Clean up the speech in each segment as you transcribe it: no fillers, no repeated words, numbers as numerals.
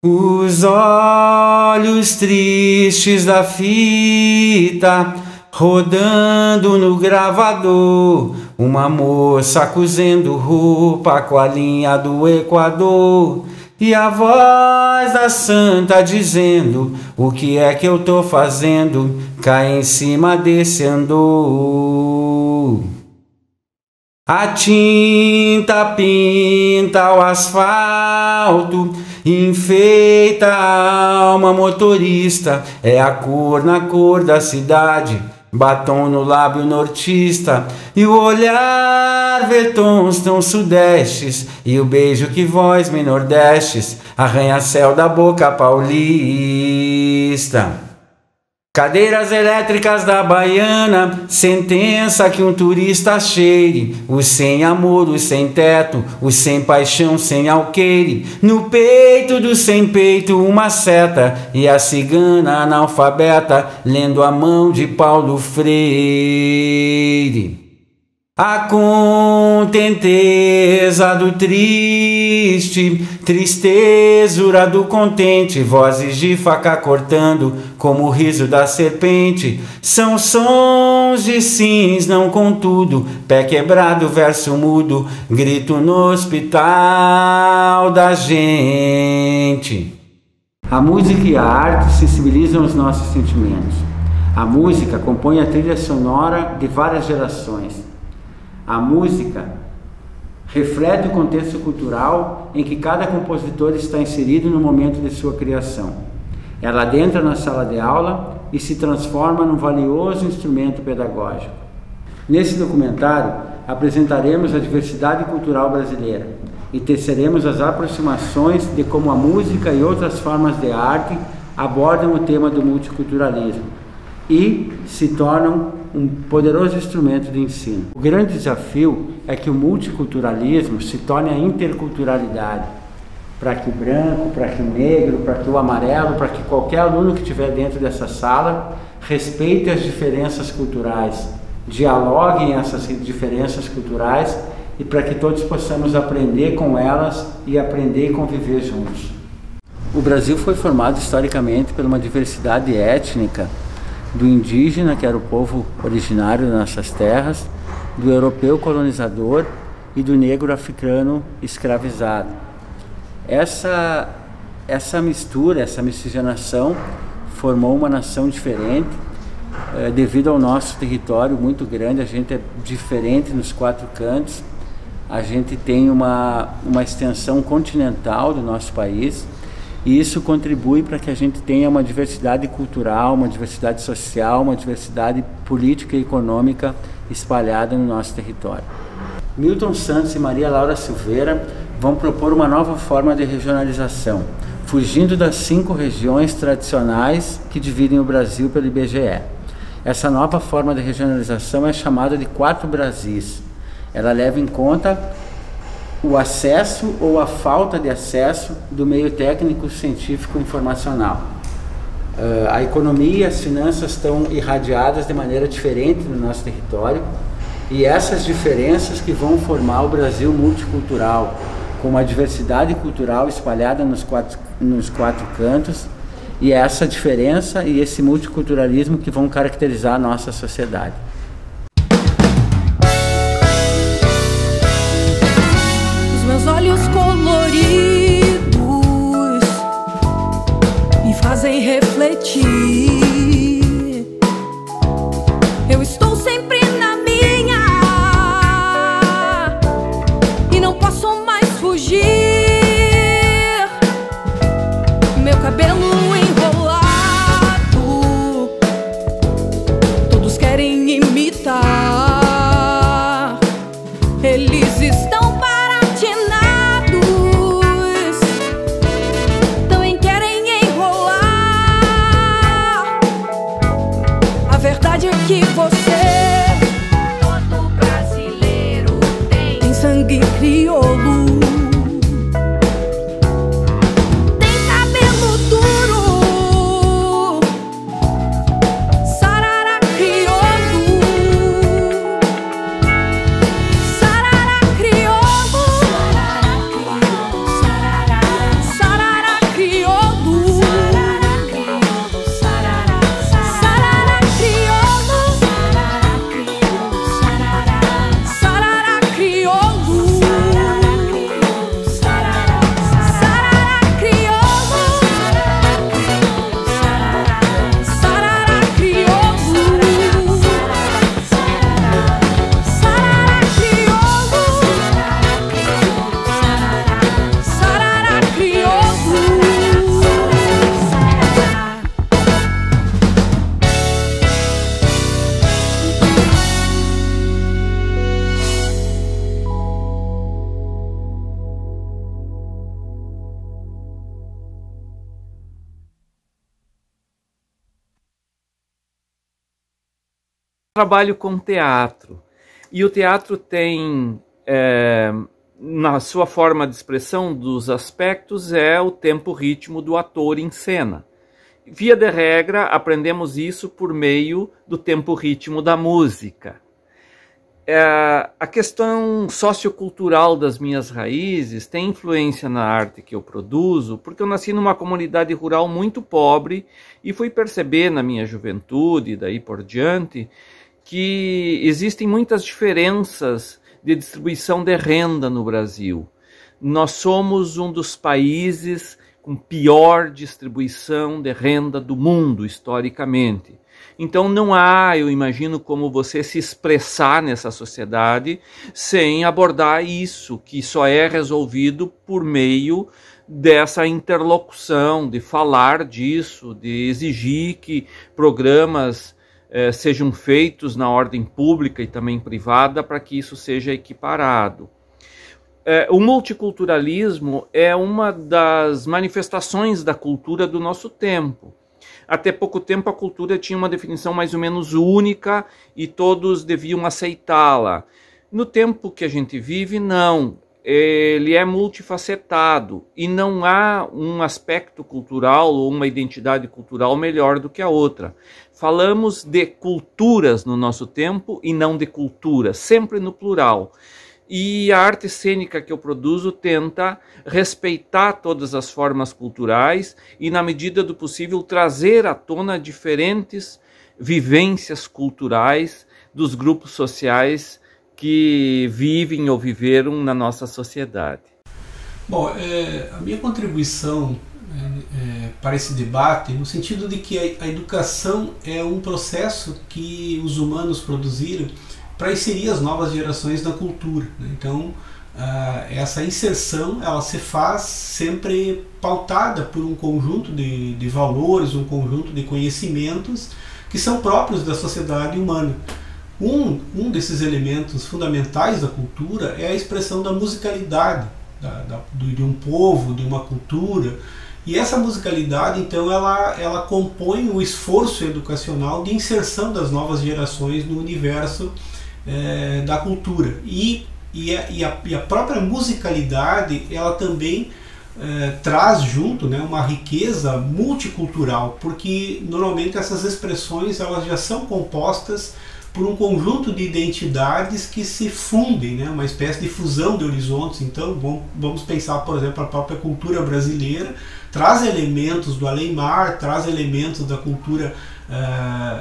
Os olhos tristes da fita rodando no gravador, uma moça cozendo roupa com a linha do Equador, e a voz da santa dizendo: o que é que eu tô fazendo? Cai em cima desse andor. A tinta pinta o asfalto, enfeita a alma motorista, é a cor na cor da cidade, batom no lábio nortista, e o olhar vê tons tão sudestes, e o beijo que vós me nordestes, arranha-céu da boca paulista. Cadeiras elétricas da Baiana, sentença que um turista cheire, o sem amor, o sem teto, o sem paixão, sem alqueire, no peito do sem peito uma seta, e a cigana analfabeta, lendo a mão de Paulo Freire. A contenteza do triste, tristezura do contente, vozes de faca cortando, como o riso da serpente, são sons de sims, não contudo, pé quebrado, verso mudo, grito no hospital da gente. A música e a arte sensibilizam os nossos sentimentos. A música compõe a trilha sonora de várias gerações. A música reflete o contexto cultural em que cada compositor está inserido no momento de sua criação. Ela adentra na sala de aula e se transforma num valioso instrumento pedagógico. Nesse documentário, apresentaremos a diversidade cultural brasileira e teceremos as aproximações de como a música e outras formas de arte abordam o tema do multiculturalismo e se tornam um poderoso instrumento de ensino. O grande desafio é que o multiculturalismo se torne a interculturalidade, para que o branco, para que o negro, para que o amarelo, para que qualquer aluno que estiver dentro dessa sala respeite as diferenças culturais, dialoguem essas diferenças culturais e para que todos possamos aprender com elas e aprender e conviver juntos. O Brasil foi formado historicamente por uma diversidade étnica, do indígena, que era o povo originário das nossas terras, do europeu colonizador e do negro africano escravizado. Essa mistura, essa miscigenação formou uma nação diferente, devido ao nosso território muito grande. A gente é diferente nos quatro cantos, a gente tem uma extensão continental do nosso país, e isso contribui para que a gente tenha uma diversidade cultural, uma diversidade social, uma diversidade política e econômica espalhada no nosso território. Milton Santos e Maria Laura Silveira vão propor uma nova forma de regionalização, fugindo das 5 regiões tradicionais que dividem o Brasil pelo IBGE. Essa nova forma de regionalização é chamada de 4 Brasis. Ela leva em conta o acesso ou a falta de acesso do meio técnico, científico e informacional. A economia e as finanças estão irradiadas de maneira diferente no nosso território, e essas diferenças que vão formar o Brasil multicultural, com uma diversidade cultural espalhada nos quatro cantos, e é essa diferença e esse multiculturalismo que vão caracterizar a nossa sociedade. Meus olhos coloridos me fazem refletir. Eu estou sempre na minha e não posso mais fugir. Meu cabelo enrolado, todos querem imitar. Eles estão que você, todo brasileiro, tem sangue crioulo, tem cabelo duro, sarara crioulo, sarara crioulo, sarara crioulo. Trabalho com teatro, e o teatro tem, na sua forma de expressão dos aspectos, o tempo-ritmo do ator em cena. Via de regra, aprendemos isso por meio do tempo-ritmo da música. A questão sociocultural das minhas raízes tem influência na arte que eu produzo, porque eu nasci numa comunidade rural muito pobre e fui perceber na minha juventude e daí por diante que existem muitas diferenças de distribuição de renda no Brasil. Nós somos um dos países com pior distribuição de renda do mundo, historicamente. Então não há, eu imagino, como você se expressar nessa sociedade sem abordar isso, que só é resolvido por meio dessa interlocução, de falar disso, de exigir que programas sejam feitos na ordem pública e também privada para que isso seja equiparado. O multiculturalismo é uma das manifestações da cultura do nosso tempo. Até pouco tempo a cultura tinha uma definição mais ou menos única e todos deviam aceitá-la. No tempo que a gente vive, não. Ele é multifacetado e não há um aspecto cultural ou uma identidade cultural melhor do que a outra. Falamos de culturas no nosso tempo e não de cultura, sempre no plural. E a arte cênica que eu produzo tenta respeitar todas as formas culturais e, na medida do possível, trazer à tona diferentes vivências culturais dos grupos sociais que vivem ou viveram na nossa sociedade. Bom, a minha contribuição para esse debate, no sentido de que a educação é um processo que os humanos produziram para inserir as novas gerações na cultura, né? Então, essa inserção ela se faz sempre pautada por um conjunto de valores, um conjunto de conhecimentos que são próprios da sociedade humana. Um desses elementos fundamentais da cultura é a expressão da musicalidade de um povo, de uma cultura. E essa musicalidade, então, ela compõe o esforço educacional de inserção das novas gerações no universo da cultura. E a própria musicalidade, ela também traz junto, né, uma riqueza multicultural, porque normalmente essas expressões elas já são compostas por um conjunto de identidades que se fundem, né, uma espécie de fusão de horizontes. Então vamos pensar, por exemplo, a própria cultura brasileira traz elementos do além-mar, traz elementos da cultura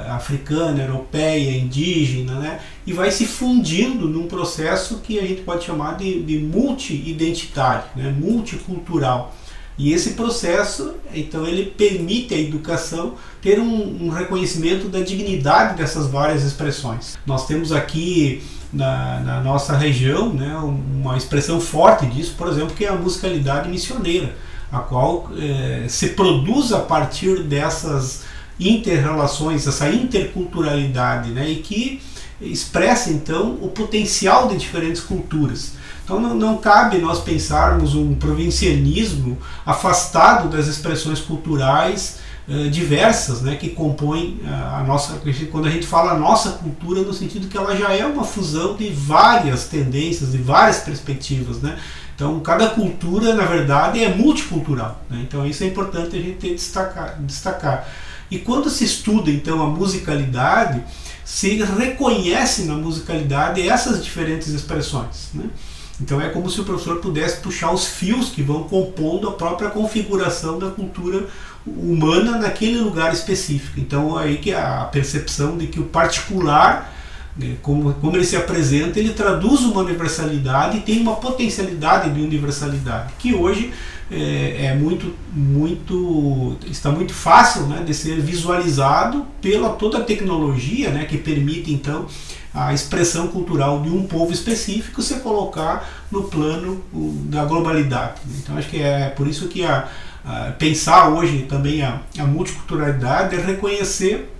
africana, europeia, indígena, né, e vai se fundindo num processo que a gente pode chamar de multi-identitário, né, multicultural. E esse processo, então, ele permite à educação ter um reconhecimento da dignidade dessas várias expressões. Nós temos aqui na nossa região, né, uma expressão forte disso, por exemplo, que é a musicalidade missioneira, a qual se produz a partir dessas inter-relações, essa interculturalidade, né, e que expressa, então, o potencial de diferentes culturas. Então não cabe nós pensarmos um provincianismo afastado das expressões culturais diversas, né, que compõem a nossa, quando a gente fala a nossa cultura, no sentido que ela já é uma fusão de várias tendências, de várias perspectivas, né? Então cada cultura, na verdade, é multicultural, né? Então isso é importante a gente destacar. E quando se estuda, então, a musicalidade, se reconhece na musicalidade essas diferentes expressões, né? Então é como se o professor pudesse puxar os fios que vão compondo a própria configuração da cultura humana naquele lugar específico. Então aí que a percepção de que o particular, como ele se apresenta, ele traduz uma universalidade e tem uma potencialidade de universalidade, que hoje está muito fácil, né, de ser visualizado pela toda a tecnologia, né, que permite, então, a expressão cultural de um povo específico se colocar no plano da globalidade. Então acho que é por isso que pensar hoje também a multiculturalidade é reconhecer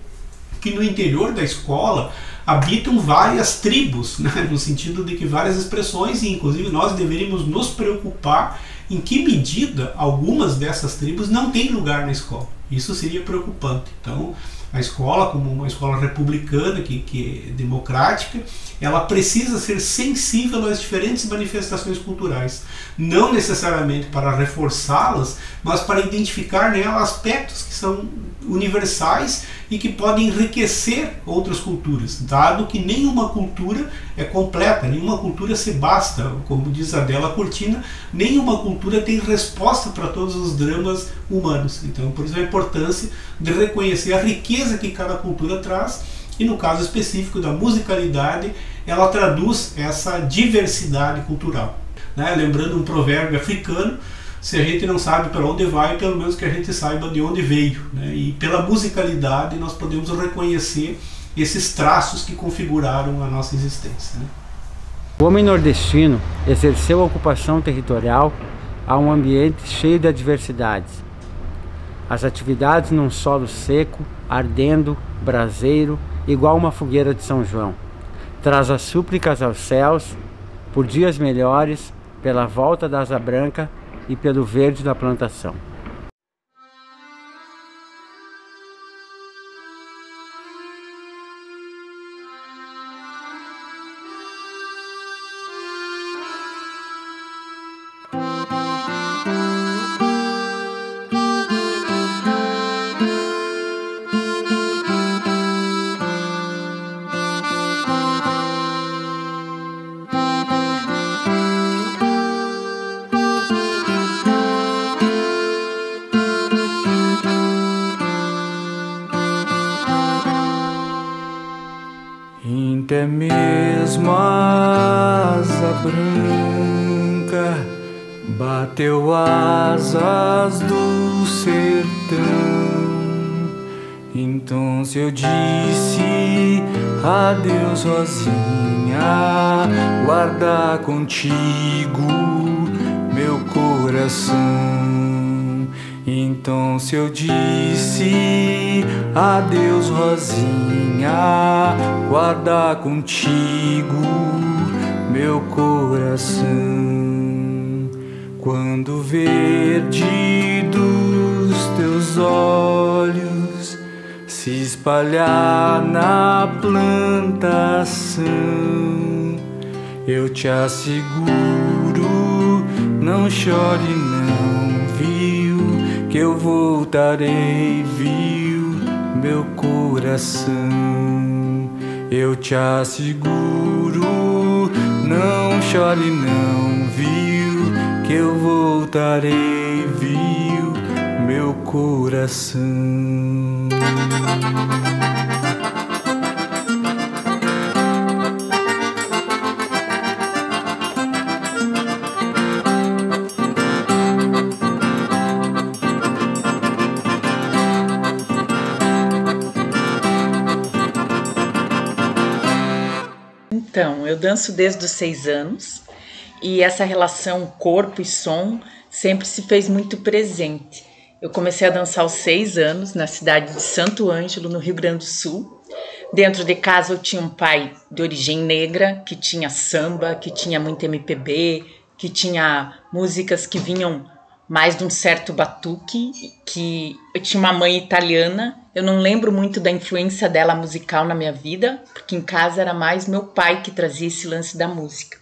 que no interior da escola habitam várias tribos, né, no sentido de que várias expressões, e inclusive nós deveríamos nos preocupar em que medida algumas dessas tribos não têm lugar na escola. Isso seria preocupante. Então, a escola, como uma escola republicana, que é democrática, ela precisa ser sensível às diferentes manifestações culturais. Não necessariamente para reforçá-las, mas para identificar nela aspectos que são universais e que podem enriquecer outras culturas, dado que nenhuma cultura é completa, nenhuma cultura se basta, como diz Adela Cortina, nenhuma cultura tem resposta para todos os dramas humanos. Então, por isso a importância de reconhecer a riqueza que cada cultura traz, e no caso específico da musicalidade, ela traduz essa diversidade cultural. Né? Lembrando um provérbio africano: se a gente não sabe para onde vai, pelo menos que a gente saiba de onde veio. Né? E pela musicalidade nós podemos reconhecer esses traços que configuraram a nossa existência. Né? O homem nordestino exerceu a ocupação territorial a um ambiente cheio de adversidades. As atividades num solo seco, ardendo, braseiro, igual uma fogueira de São João. Traz as súplicas aos céus por dias melhores, pela volta da asa branca e pelo verde da plantação. Até mesmo a asa branca bateu asas do sertão. Então se eu disse adeus, rosinha, guarda contigo meu coração. Então se eu disse adeus, rosinha, guarda contigo meu coração. Quando o verde dos teus olhos se espalhar na plantação, eu te asseguro, não chore não, viu, que eu voltarei, viu, meu coração. Eu te asseguro, não chore não, viu, que eu voltarei, viu, meu coração. Então, eu danço desde os 6 anos e essa relação corpo e som sempre se fez muito presente. Eu comecei a dançar aos 6 anos na cidade de Santo Ângelo, no Rio Grande do Sul. Dentro de casa eu tinha um pai de origem negra, que tinha samba, que tinha muito MPB, que tinha músicas que vinham mais de um certo batuque, que eu tinha uma mãe italiana. Eu não lembro muito da influência dela musical na minha vida, porque em casa era mais meu pai que trazia esse lance da música.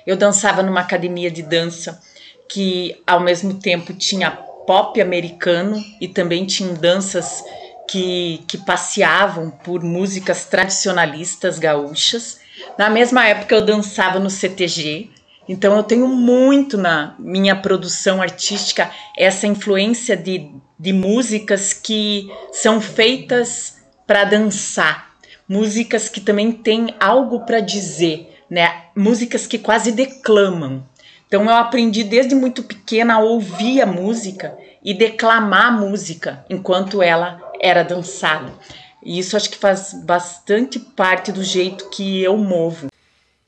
Eu dançava numa academia de dança que ao mesmo tempo tinha pop americano e também tinha danças que passeavam por músicas tradicionalistas gaúchas. Na mesma época eu dançava no CTG, então eu tenho muito na minha produção artística essa influência de músicas que são feitas para dançar, músicas que também têm algo para dizer, né? Músicas que quase declamam. Então eu aprendi desde muito pequena a ouvir a música e declamar a música enquanto ela era dançada. E isso acho que faz bastante parte do jeito que eu movo.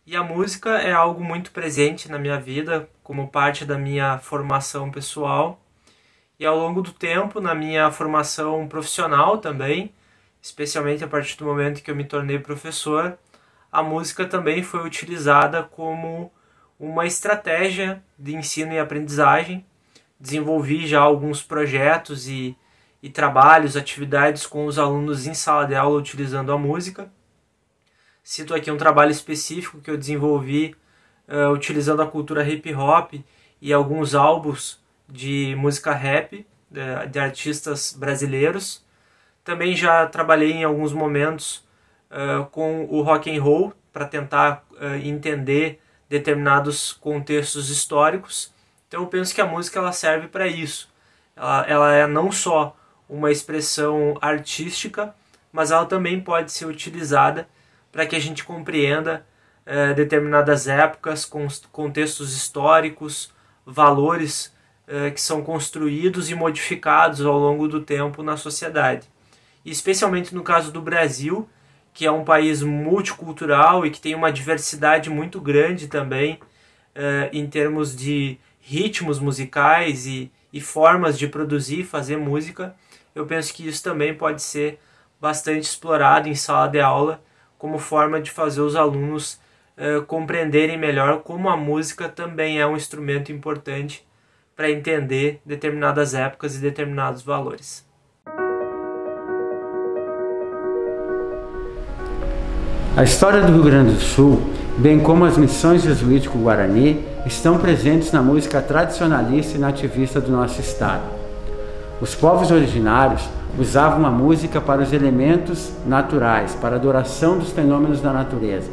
E a música é algo muito presente na minha vida, como parte da minha formação pessoal. E ao longo do tempo, na minha formação profissional também, especialmente a partir do momento que eu me tornei professor, a música também foi utilizada como uma estratégia de ensino e aprendizagem. Desenvolvi já alguns projetos e e trabalhos, atividades com os alunos em sala de aula utilizando a música. Cito aqui um trabalho específico que eu desenvolvi utilizando a cultura hip hop e alguns álbuns de música rap de artistas brasileiros. Também já trabalhei em alguns momentos com o rock and roll para tentar entender determinados contextos históricos. Então eu penso que a música ela serve para isso. Ela é não só uma expressão artística, mas ela também pode ser utilizada para que a gente compreenda determinadas épocas, contextos históricos, valores que são construídos e modificados ao longo do tempo na sociedade. E especialmente no caso do Brasil, que é um país multicultural e que tem uma diversidade muito grande também em termos de ritmos musicais e formas de produzir e fazer música. Eu penso que isso também pode ser bastante explorado em sala de aula como forma de fazer os alunos compreenderem melhor como a música também é um instrumento importante para entender determinadas épocas e determinados valores. A história do Rio Grande do Sul, bem como as missões jesuítico-guarani, estão presentes na música tradicionalista e nativista do nosso estado. Os povos originários usavam a música para os elementos naturais, para a adoração dos fenômenos da natureza.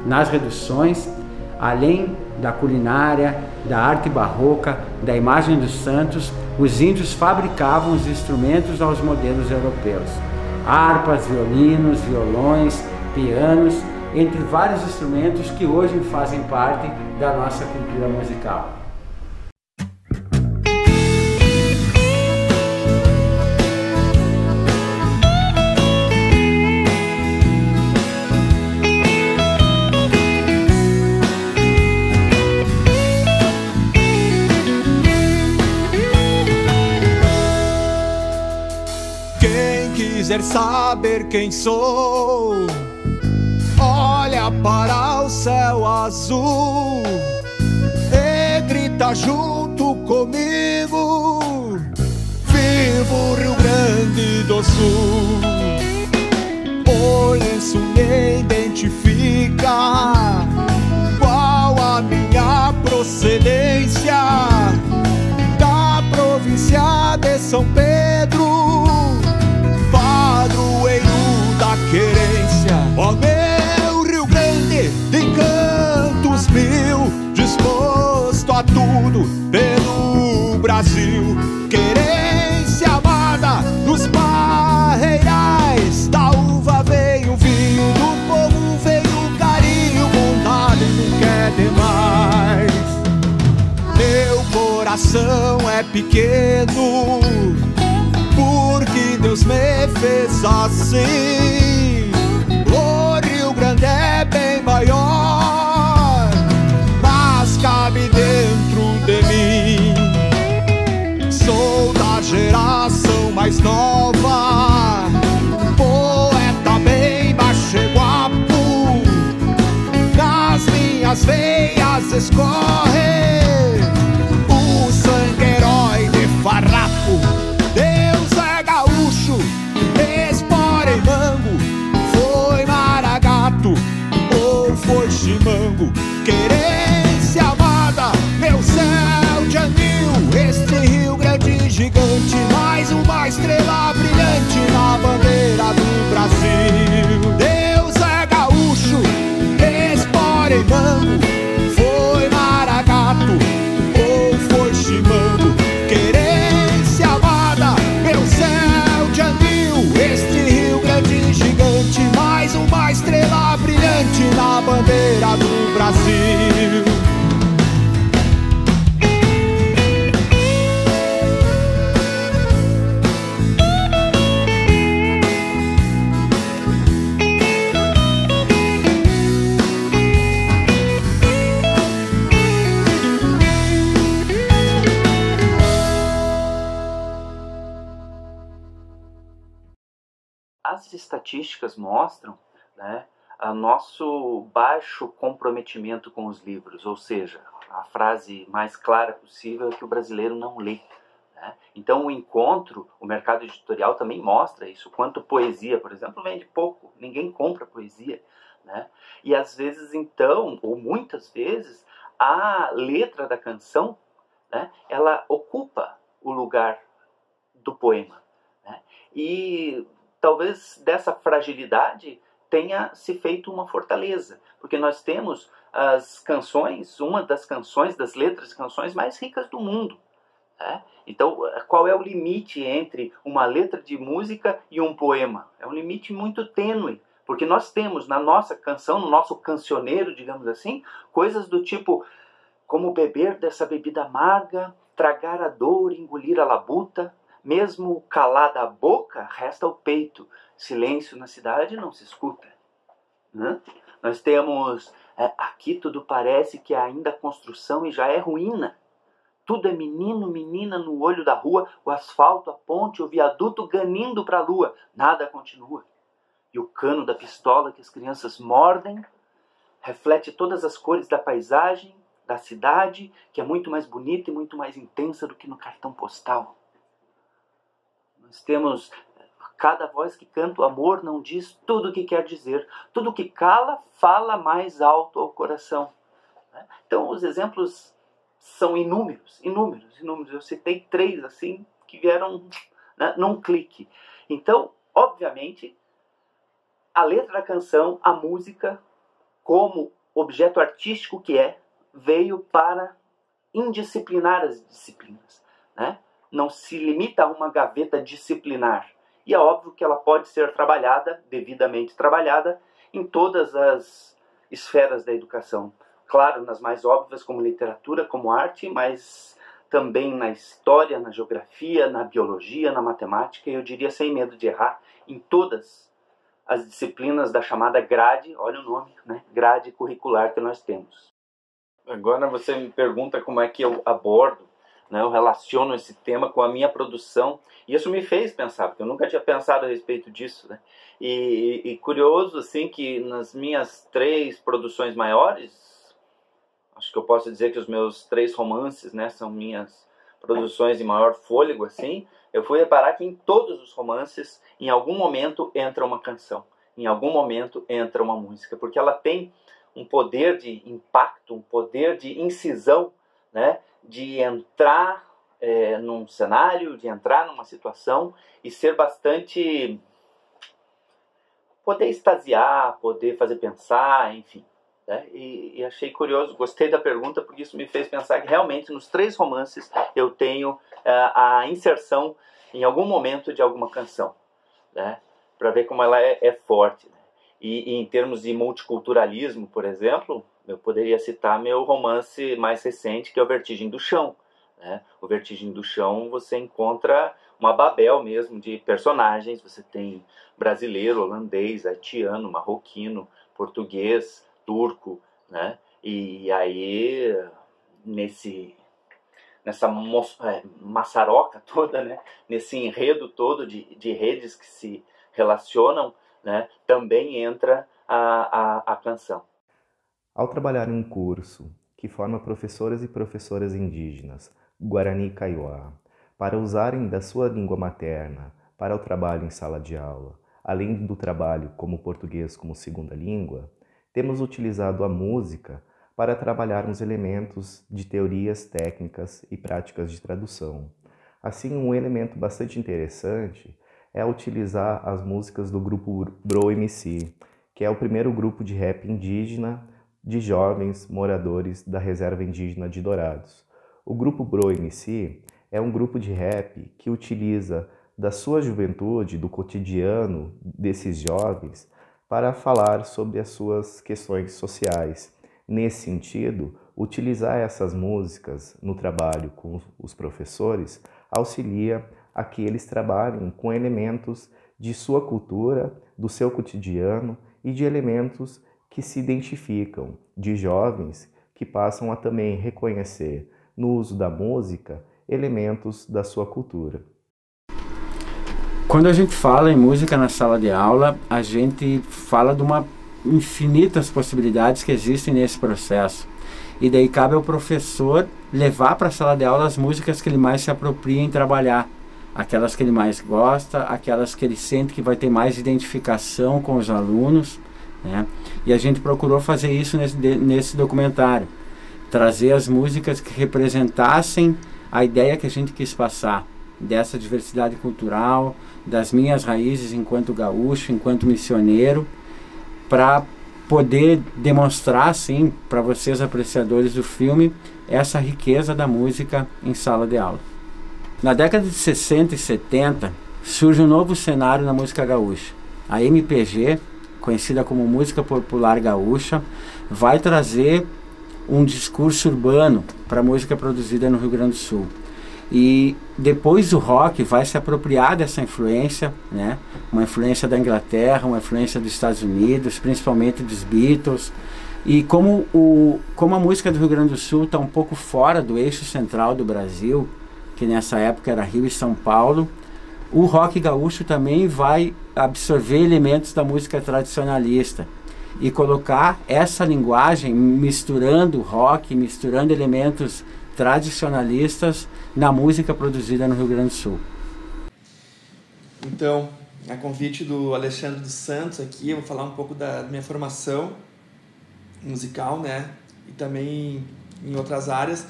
Nas reduções, além da culinária, da arte barroca, da imagem dos santos, os índios fabricavam os instrumentos aos modelos europeus. Harpas, violinos, violões, pianos, entre vários instrumentos que hoje fazem parte da nossa cultura musical. Quem quiser saber quem sou, olha para o céu azul e grita junto comigo: vivo Rio Grande do Sul. O lenço me identifica, qual a minha procedência, da província de São Pedro, padroeiro da querência. Ó meu Rio Grande, de cantos mil, disposto a tudo pelo Brasil. Querência amada dos parreirais, da uva veio o vinho, do povo veio o carinho, vontade não quer demais. Meu coração é pequeno, porque Deus me fez assim. O Rio Grande é bem maior, mas cabe dentro de mim. Sou da geração mais nova, poeta bem bacheguapo, nas minhas veias escorre o sangue herói de farrapo. Deus é gaúcho, espora em mango, foi maragato ou foi chimango. Querência amada, meu céu de anil, este Rio Grande gigante, mais uma estrela brilhante na bandeira do Brasil. Deus é gaúcho, espora em mango, foi maragato ou foi chimango. Querência amada, meu céu de anil, este Rio Grande gigante, mais uma estrela brilhante na bandeira do Brasil. As estatísticas mostram, né, o nosso baixo comprometimento com os livros, ou seja, a frase mais clara possível é que o brasileiro não lê, né? né? Então o encontro, o mercado editorial também mostra isso. Quanto poesia, por exemplo, vende pouco, ninguém compra poesia, né? E às vezes então, ou muitas vezes, a letra da canção, né, ela ocupa o lugar do poema, né? E talvez dessa fragilidade tenha se feito uma fortaleza, porque nós temos as canções, uma das canções, das letras de canções mais ricas do mundo, né? Então, qual é o limite entre uma letra de música e um poema? É um limite muito tênue, porque nós temos na nossa canção, no nosso cancioneiro, digamos assim, coisas do tipo: como beber dessa bebida amarga, tragar a dor, engolir a labuta, mesmo calada a boca, resta o peito, silêncio na cidade não se escuta, né? Nós temos, aqui tudo parece que é ainda construção e já é ruína. Tudo é menino, menina no olho da rua, o asfalto, a ponte, o viaduto ganindo para a lua, nada continua. E o cano da pistola que as crianças mordem reflete todas as cores da paisagem, da cidade, que é muito mais bonita e muito mais intensa do que no cartão postal. Nós temos cada voz que canta o amor não diz tudo o que quer dizer. Tudo que cala, fala mais alto ao coração. Então os exemplos são inúmeros, inúmeros, inúmeros. Eu citei 3 assim que vieram, né, num clique. Então, obviamente, a letra da canção, a música, como objeto artístico que é, veio para indisciplinar as disciplinas, né? Não se limita a uma gaveta disciplinar. E é óbvio que ela pode ser trabalhada, devidamente trabalhada, em todas as esferas da educação. Claro, nas mais óbvias, como literatura, como arte, mas também na história, na geografia, na biologia, na matemática, e eu diria, sem medo de errar, em todas as disciplinas da chamada grade, olha o nome, né? Grade curricular que nós temos. Agora você me pergunta como é que eu abordo, né, eu relaciono esse tema com a minha produção, e isso me fez pensar, porque eu nunca tinha pensado a respeito disso, né? E curioso, assim, que nas minhas 3 produções maiores, acho que eu posso dizer que os meus 3 romances, né, são minhas produções de maior fôlego, assim, eu fui reparar que em todos os romances, em algum momento entra uma canção, em algum momento entra uma música, porque ela tem um poder de impacto, um poder de incisão, né, de entrar num cenário, de entrar numa situação e ser bastante... poder extasiar, poder fazer pensar, enfim, né? E achei curioso, gostei da pergunta, porque isso me fez pensar que realmente nos 3 romances eu tenho a inserção em algum momento de alguma canção, né? Para ver como ela é forte, né? E em termos de multiculturalismo, por exemplo, eu poderia citar meu romance mais recente, que é o Vertigem do Chão, né? O Vertigem do Chão, você encontra uma Babel mesmo de personagens. Você tem brasileiro, holandês, haitiano, marroquino, português, turco, né? E aí, nessa maçaroca toda, né? Nesse enredo todo de redes que se relacionam, né? Também entra a canção. Ao trabalhar em um curso que forma professoras e professoras indígenas, Guarani e Kaiowá, para usarem da sua língua materna para o trabalho em sala de aula, além do trabalho como português como segunda língua, temos utilizado a música para trabalharmos elementos de teorias técnicas e práticas de tradução. Assim, um elemento bastante interessante é utilizar as músicas do grupo Bro MC, que é o primeiro grupo de rap indígena de jovens moradores da reserva indígena de Dourados. O grupo Bro MC é um grupo de rap que utiliza da sua juventude, do cotidiano desses jovens, para falar sobre as suas questões sociais. Nesse sentido, utilizar essas músicas no trabalho com os professores auxilia a que eles trabalhem com elementos de sua cultura, do seu cotidiano e de elementos que se identificam, de jovens que passam a também reconhecer no uso da música elementos da sua cultura. Quando a gente fala em música na sala de aula, a gente fala de infinitas possibilidades que existem nesse processo. E daí cabe ao professor levar para a sala de aula as músicas que ele mais se apropria em trabalhar. Aquelas que ele mais gosta, aquelas que ele sente que vai ter mais identificação com os alunos, né? E a gente procurou fazer isso nesse documentário. Trazer as músicas que representassem a ideia que a gente quis passar, dessa diversidade cultural, das minhas raízes enquanto gaúcho, enquanto missioneiro, para poder demonstrar, assim, para vocês apreciadores do filme, essa riqueza da música em sala de aula. Na década de 60 e 70, surge um novo cenário na música gaúcha. A MPG, conhecida como Música Popular Gaúcha, vai trazer um discurso urbano para a música produzida no Rio Grande do Sul. E depois o rock vai se apropriar dessa influência, né? Uma influência da Inglaterra, uma influência dos Estados Unidos, principalmente dos Beatles. E como a música do Rio Grande do Sul está um pouco fora do eixo central do Brasil, que nessa época era Rio e São Paulo, o rock gaúcho também vai absorver elementos da música tradicionalista e colocar essa linguagem misturando rock, misturando elementos tradicionalistas na música produzida no Rio Grande do Sul. Então, a convite do Alexandre dos Santos aqui, eu vou falar um pouco da minha formação musical, né? E também em outras áreas.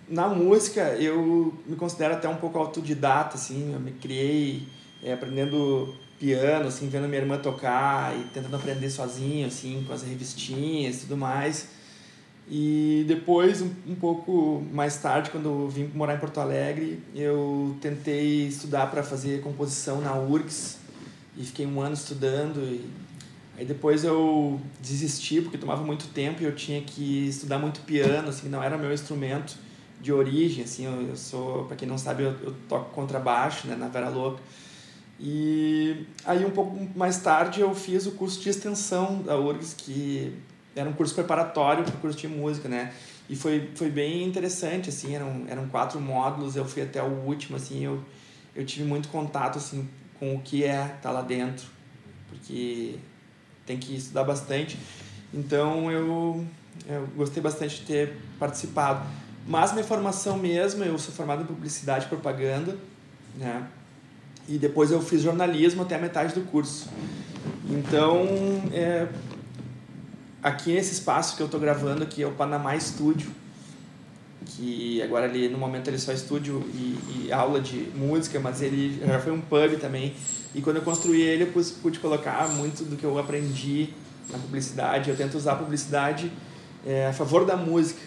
Na música, eu me considero até um pouco autodidata, assim, eu me criei aprendendo piano, assim, vendo minha irmã tocar e tentando aprender sozinho, assim, com as revistinhas e tudo mais. E depois, um pouco mais tarde, quando eu vim morar em Porto Alegre, eu tentei estudar para fazer composição na URGS e fiquei um ano estudando. Aí depois eu desisti porque tomava muito tempo e eu tinha que estudar muito piano, assim, não era meu instrumento de origem, assim, eu sou, para quem não sabe, eu toco contrabaixo, né, na Vera Louca. E aí um pouco mais tarde eu fiz o curso de extensão da URGS, que era um curso preparatório para o curso de música, né? E foi bem interessante, assim, eram 4 módulos, eu fui até o último, assim, eu tive muito contato, assim, com o que estar lá dentro, porque tem que estudar bastante. Então eu gostei bastante de ter participado. Mas minha formação mesmo, eu sou formado em publicidade e propaganda, né? E depois eu fiz jornalismo até a metade do curso. Então, aqui nesse espaço que eu estou gravando aqui é o Panamá Estúdio, que agora no momento ele só é estúdio e aula de música, mas ele já foi um pub também. E quando eu construí ele, eu pude colocar muito do que eu aprendi na publicidade. Eu tento usar a publicidade a favor da música.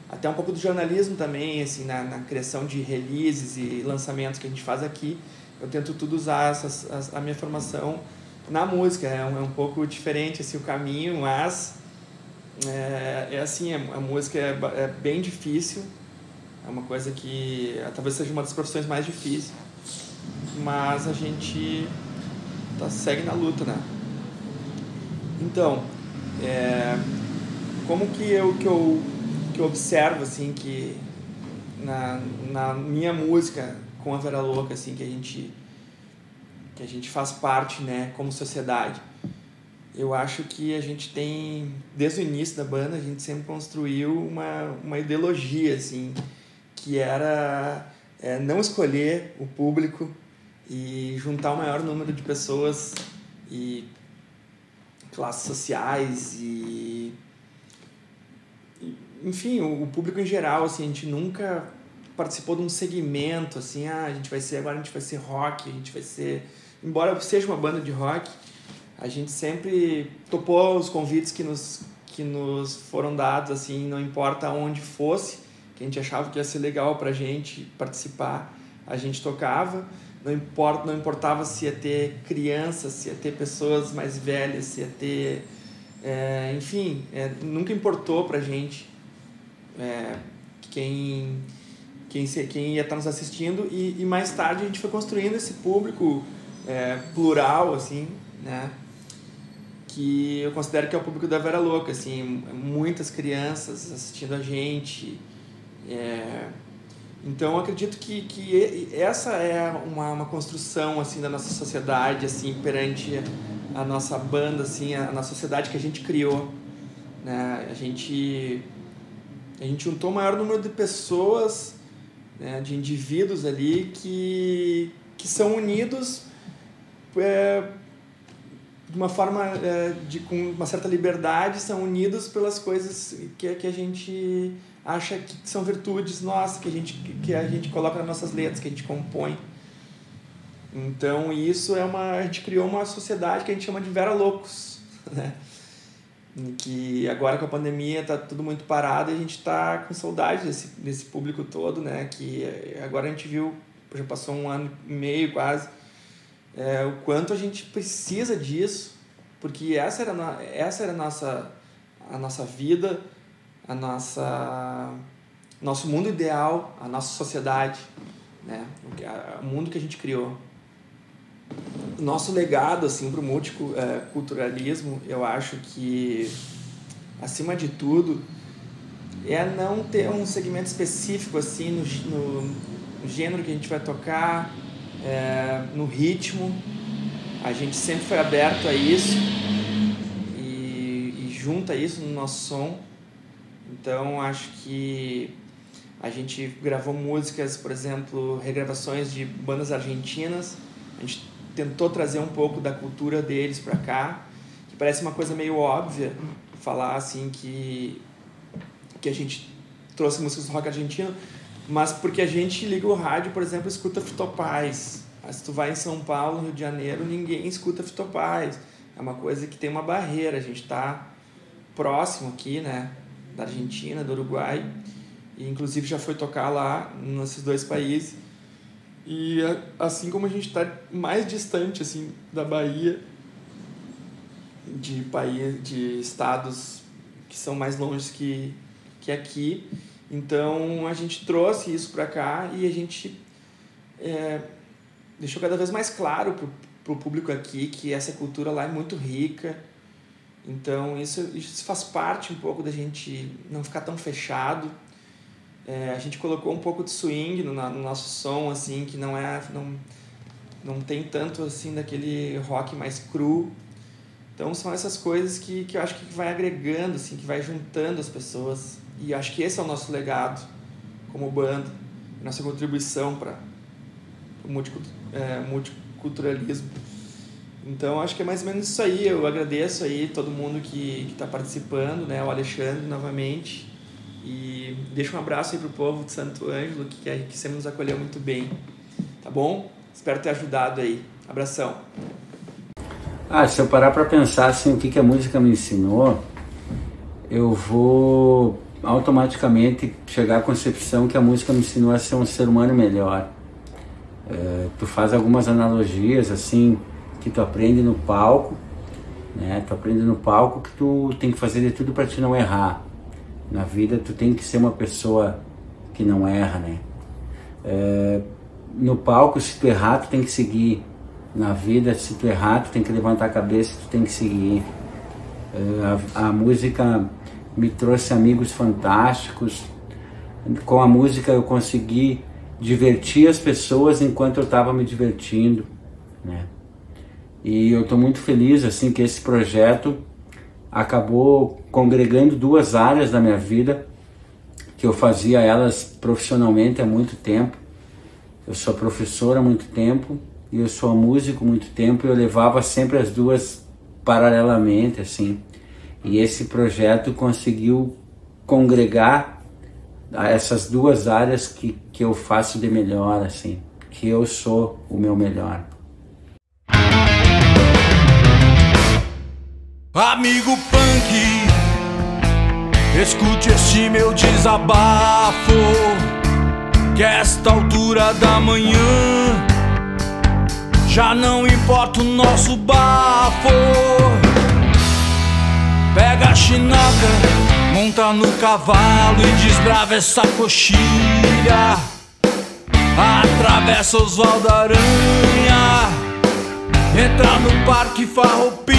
Até um pouco do jornalismo também, assim, na criação de releases e lançamentos que a gente faz aqui. Eu tento tudo usar a minha formação na música. É um pouco diferente assim, o caminho, mas assim, a música é bem difícil. É uma coisa que talvez seja uma das profissões mais difíceis. Mas a gente segue na luta, né? Então, como que eu observo, assim, que na minha música com a Vera Louca, assim, que a gente faz parte, né, como sociedade. Eu acho que a gente tem, desde o início da banda, a gente sempre construiu uma ideologia, assim, que era não escolher o público e juntar o maior número de pessoas e classes sociais e enfim, o público em geral, assim, a gente nunca participou de um segmento, assim, agora a gente vai ser rock, a gente vai ser... Embora seja uma banda de rock, a gente sempre topou os convites que nos foram dados, assim, não importa onde fosse, que a gente achava que ia ser legal pra gente participar, a gente tocava, não importava se ia ter crianças, se ia ter pessoas mais velhas, se ia ter... enfim, nunca importou pra gente quem ia estar nos assistindo e mais tarde a gente foi construindo esse público plural, assim, né? Que eu considero que é o público da Vera Louca, assim, muitas crianças assistindo a gente. Então eu acredito que essa é uma construção, assim, da nossa sociedade, assim, perante a nossa banda, assim, a nossa sociedade que a gente criou, né? A gente juntou o maior número de pessoas, né, de indivíduos ali que são unidos de uma forma, com uma certa liberdade, são unidos pelas coisas que a gente acha que são virtudes nossas, que a gente coloca nas nossas letras, que a gente compõe. Então isso a gente criou uma sociedade que a gente chama de Vera Loucos, né? Que agora com a pandemia está tudo muito parado e a gente está com saudade desse público todo, né? Que agora a gente viu, já passou 1 ano e meio quase, o quanto a gente precisa disso, porque essa era a nossa vida, nosso mundo ideal, a nossa sociedade, né? O mundo que a gente criou. Nosso legado assim, para o multiculturalismo, eu acho que, acima de tudo, é não ter um segmento específico assim, no gênero que a gente vai tocar, no ritmo. A gente sempre foi aberto a isso e junta isso no nosso som. Então, acho que a gente gravou músicas, por exemplo, regravações de bandas argentinas. A gente tentou trazer um pouco da cultura deles para cá, que parece uma coisa meio óbvia falar assim que a gente trouxe músicas do rock argentino, mas porque a gente liga o rádio, por exemplo, escuta Fito Paz. Se tu vai em São Paulo, Rio de Janeiro, ninguém escuta Fito Paz. É uma coisa que tem uma barreira. A gente está próximo aqui, né, da Argentina, do Uruguai, e inclusive já foi tocar lá nesses 2 países. E assim como a gente está mais distante assim, da Bahia, de estados que são mais longe que aqui, então a gente trouxe isso para cá e a gente deixou cada vez mais claro para o público aqui que essa cultura lá é muito rica. Então isso faz parte um pouco da gente não ficar tão fechado. A gente colocou um pouco de swing no nosso som, assim, que não tem tanto assim daquele rock mais cru. Então são essas coisas que eu acho que vai agregando, assim, que vai juntando as pessoas. E acho que esse é o nosso legado como banda, nossa contribuição para o multiculturalismo. Então acho que é mais ou menos isso aí. Eu agradeço aí todo mundo que está participando, né? O Alexandre novamente. E deixo um abraço aí pro povo de Santo Ângelo, que sempre nos acolheu muito bem. Tá bom? Espero ter ajudado aí. Abração. Se eu parar para pensar assim, o que a música me ensinou, eu vou automaticamente chegar à concepção que a música me ensinou a ser um ser humano melhor. Tu faz algumas analogias assim, que tu aprende no palco, né? Tu aprende no palco que tu tem que fazer de tudo para te não errar. Na vida tu tem que ser uma pessoa que não erra, né? No palco, se tu errar, tu tem que seguir. Na vida, se tu errar, tu tem que levantar a cabeça, tu tem que seguir. A música me trouxe amigos fantásticos. Com a música eu consegui divertir as pessoas enquanto eu estava me divertindo, né? E eu estou muito feliz assim que esse projeto acabou congregando 2 áreas da minha vida, que eu fazia elas profissionalmente há muito tempo. Eu sou professor há muito tempo e eu sou músico há muito tempo, e eu levava sempre as 2 paralelamente, assim. E esse projeto conseguiu congregar essas 2 áreas que eu faço de melhor, assim, que eu sou o meu melhor. Amigo punk, escute este meu desabafo, que a esta altura da manhã já não importa o nosso bafo. Pega a chinoca, monta no cavalo e desbrava essa coxilha, atravessa Oswaldo Aranha, entra no Parque Farroupilha.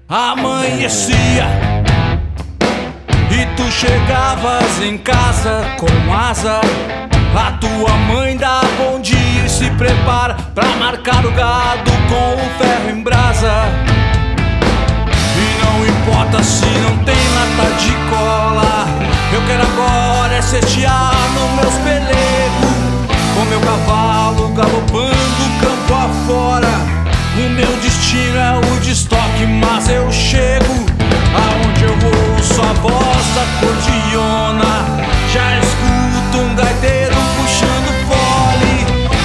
Amanhecia e tu chegavas em casa com asa, a tua mãe dá bom dia e se prepara pra marcar o gado com o ferro em brasa. E não importa se não tem lata de cola, eu quero agora é sestear nos meus pelegos, com meu cavalo galopando campo afora. O meu destino é o de estoque, mas eu chego aonde eu ouço a voz da acordeona. Já escuto um gaiteiro puxando fole,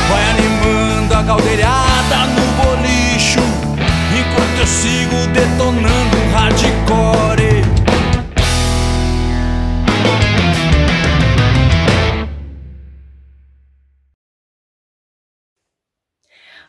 vai animando a caldeirada no bolicho, enquanto eu sigo detonando um hardcore.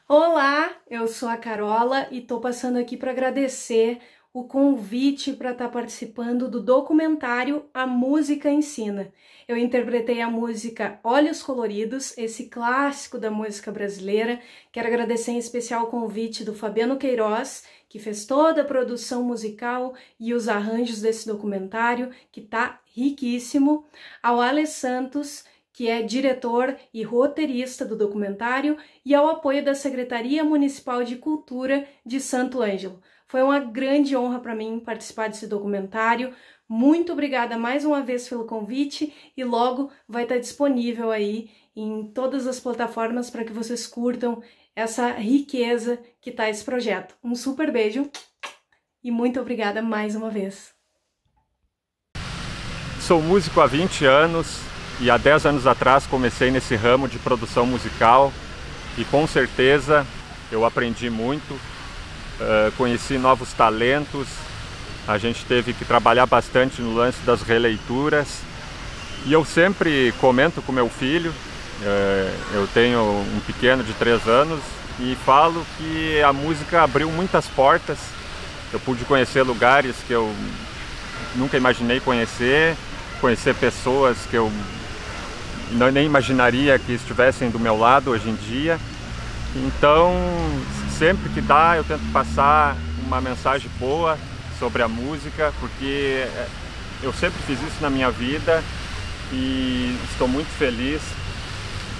Olá, eu sou a Carola e tô passando aqui para agradecer o convite para estar participando do documentário A Música Ensina. Eu interpretei a música Olhos Coloridos, esse clássico da música brasileira. Quero agradecer em especial o convite do Fabiano Queiroz, que fez toda a produção musical e os arranjos desse documentário, que tá riquíssimo, ao Ale Santos, que é diretor e roteirista do documentário, e ao apoio da Secretaria Municipal de Cultura de Santo Ângelo. Foi uma grande honra para mim participar desse documentário. Muito obrigada mais uma vez pelo convite e logo vai estar disponível aí em todas as plataformas para que vocês curtam essa riqueza que tá esse projeto. Um super beijo e muito obrigada mais uma vez. Sou músico há 20 anos. E há 10 anos atrás comecei nesse ramo de produção musical e com certeza eu aprendi muito, conheci novos talentos, a gente teve que trabalhar bastante no lance das releituras e eu sempre comento com meu filho, eu tenho um pequeno de 3 anos e falo que a música abriu muitas portas, eu pude conhecer lugares que eu nunca imaginei conhecer pessoas que eu nem imaginaria que estivessem do meu lado hoje em dia. Então, sempre que dá, eu tento passar uma mensagem boa sobre a música, porque eu sempre fiz isso na minha vida e estou muito feliz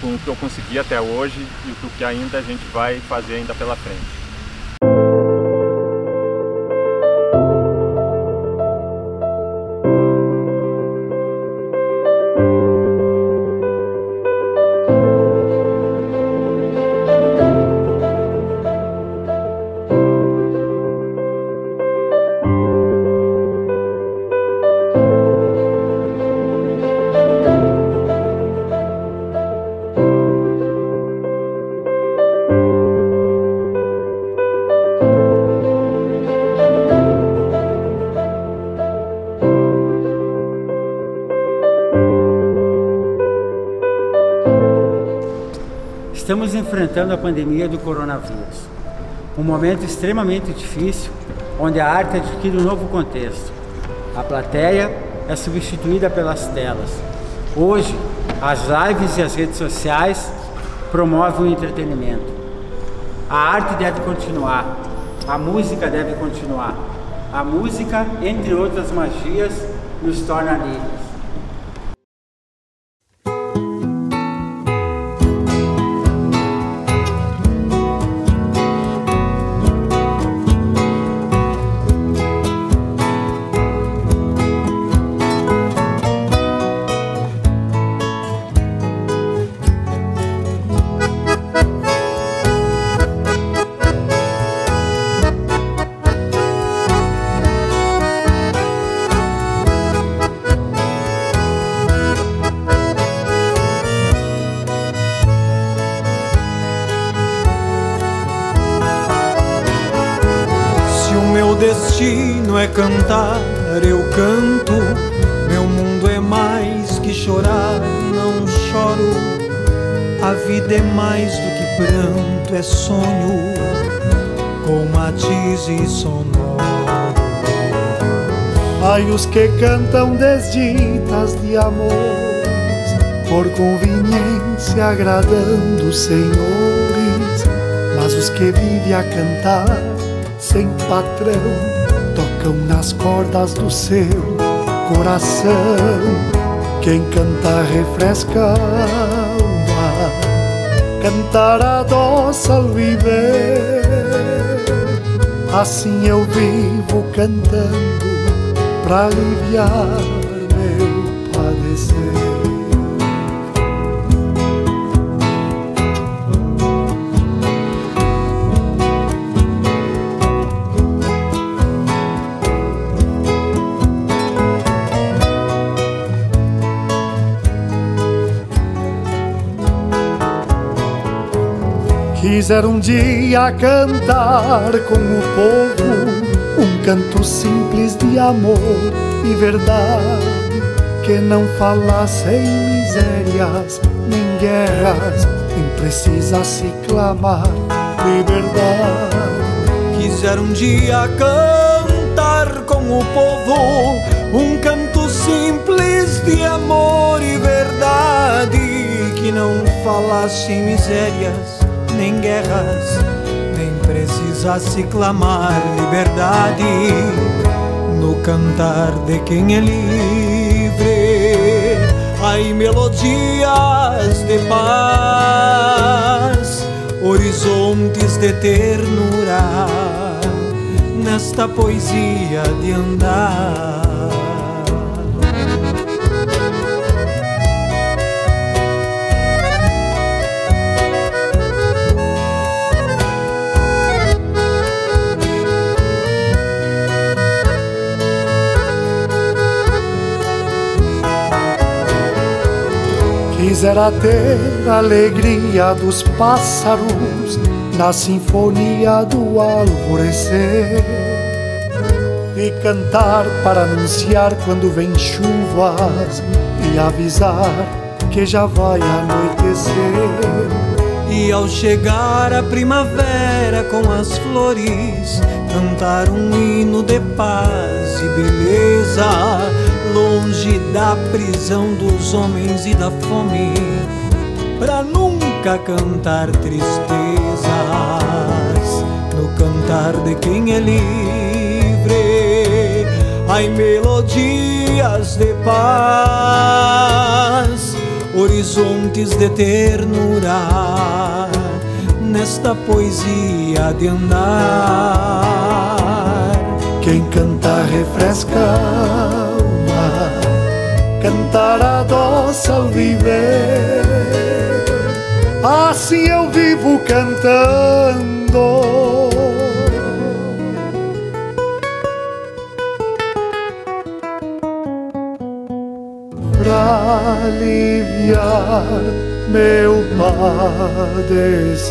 com o que eu consegui até hoje e o que ainda a gente vai fazer ainda pela frente. Estamos enfrentando a pandemia do coronavírus, um momento extremamente difícil, onde a arte adquire um novo contexto. A plateia é substituída pelas telas. Hoje, as lives e as redes sociais promovem o entretenimento. A arte deve continuar, a música deve continuar. A música, entre outras magias, nos torna livres. Destino é cantar, eu canto. Meu mundo é mais que chorar, não choro. A vida é mais do que pranto, é sonho com matizes sonoros. Ai, os que cantam desditas de amor, por conveniência agradando os senhores. Mas os que vivem a cantar sem patrão, tocam nas cordas do seu coração. Quem canta refresca a alma, cantar a doce ao viver. Assim eu vivo cantando pra aliviar meu padecer. Quiser um dia cantar com o povo um canto simples de amor e verdade, que não falasse em misérias nem guerras, nem precisasse clamar liberdade. Quiser um dia cantar com o povo um canto simples de amor e verdade, que não falasse em misérias nem guerras, nem precisasse clamar liberdade, no cantar de quem é livre. Ai, melodias de paz, horizontes de ternura, nesta poesia de andar. Quisera ter a alegria dos pássaros na sinfonia do alvorecer e cantar para anunciar quando vem chuvas e avisar que já vai anoitecer. E ao chegar a primavera com as flores, cantar um hino de paz e beleza, longe da prisão dos homens e da fome, pra nunca cantar tristezas, no cantar de quem é livre. Ai, melodias de paz, horizontes de ternura, nesta poesia de andar. Quem canta refresca, cantar a doce ao viver. Assim eu vivo cantando pra aliviar meu padecer.